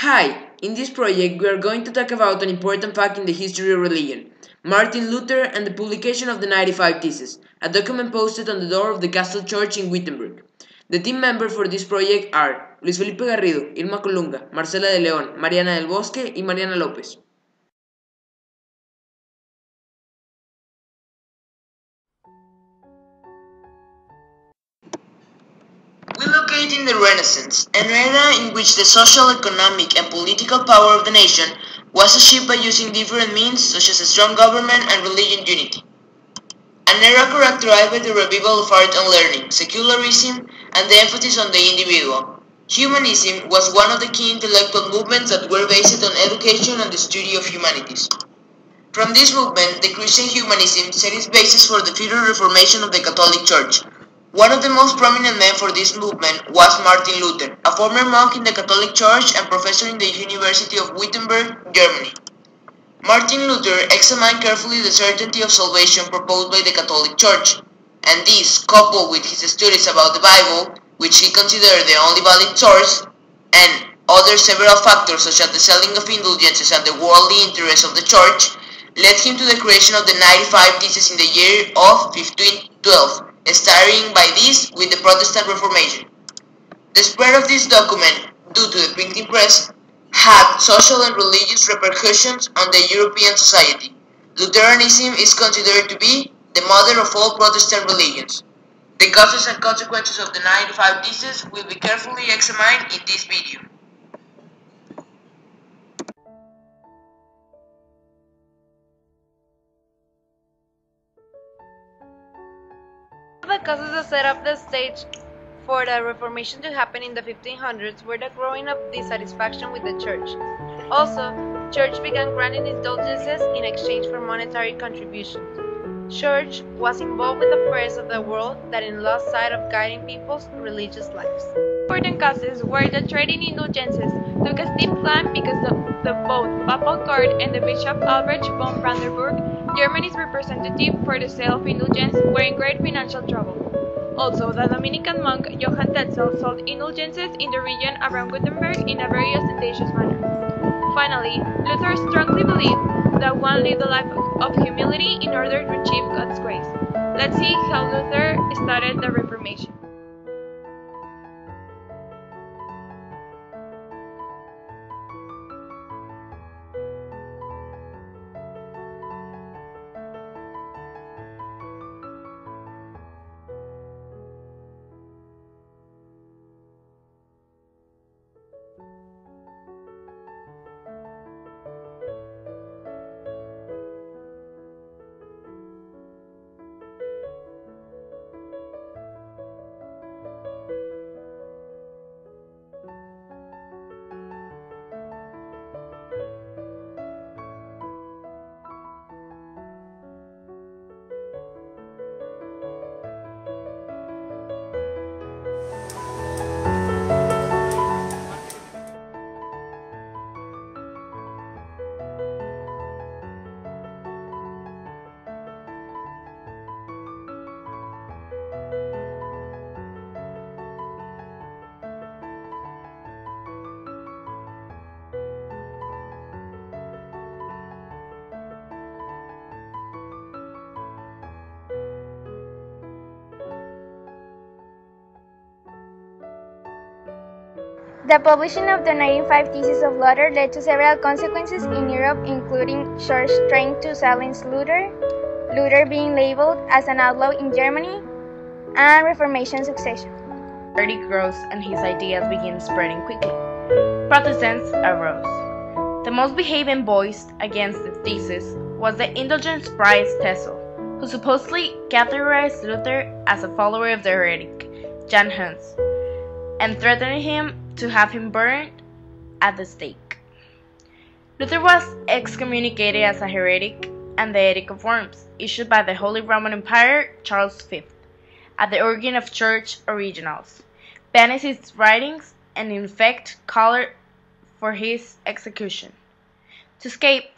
Hi! In this project, we are going to talk about an important fact in the history of religion Martin Luther and the publication of the 95 Theses, a document posted on the door of the Castle Church in Wittenberg. The team members for this project are Luis Felipe Garrido, Irma Colunga, Marcela de León, Mariana del Bosque y Mariana López. We locate in the Renaissance, an era in which the social, economic, and political power of the nation was achieved by using different means such as a strong government and religion unity. An era characterized by the revival of art and learning, secularism, and the emphasis on the individual. Humanism was one of the key intellectual movements that were based on education and the study of humanities. From this movement, the Christian humanism set its basis for the future reformation of the Catholic Church. One of the most prominent men for this movement was Martin Luther, a former monk in the Catholic Church and professor in the University of Wittenberg, Germany. Martin Luther examined carefully the certainty of salvation proposed by the Catholic Church, and this, coupled with his studies about the Bible, which he considered the only valid source, and other several factors such as the selling of indulgences and the worldly interests of the Church, led him to the creation of the 95 Theses in the year of 1512, starting by this with the Protestant Reformation. The spread of this document, due to the printing press, had social and religious repercussions on the European society. Lutheranism is considered to be the mother of all Protestant religions. The causes and consequences of the 95 Theses will be carefully examined in this video. The causes that set up the stage for the Reformation to happen in the 1500s were the growing of dissatisfaction with the Church. Also, Church began granting indulgences in exchange for monetary contributions. Church was involved with the press of the world that in lost sight of guiding people's religious lives. Important causes were the trade in indulgences took a steep climb because the both Papal Court and the Bishop Albrecht von Brandenburg, Germany's representative for the sale of indulgence, were in great financial trouble. Also, the Dominican monk Johann Tetzel sold indulgences in the region around Gutenberg in a very ostentatious manner. Finally, Luther strongly believed that one lived a life of humility in order to achieve God's grace. Let's see how Luther started the Reformation. The publishing of the 95 Theses of Luther led to several consequences in Europe, including Church trying to silence Luther, Luther being labeled as an outlaw in Germany, and Reformation succession. Heretic grows and his ideas begin spreading quickly. Protestants arose. The most behaving voice against the thesis was the indulgence priest Tetzel, who supposedly categorized Luther as a follower of the heretic, Jan Hus, and threatened him to have him burned at the stake. Luther was excommunicated as a heretic, and the Edict of Worms, issued by the Holy Roman Emperor Charles V, at the origin of church originals, banned his writings and in fact called for his execution. To escape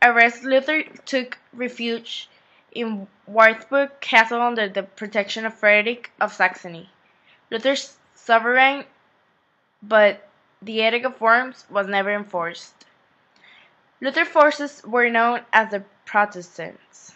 arrest, Luther took refuge in Wartburg Castle under the protection of Frederick of Saxony, Luther's sovereign but the Edict of Worms was never enforced. Luther's forces were known as the Protestants.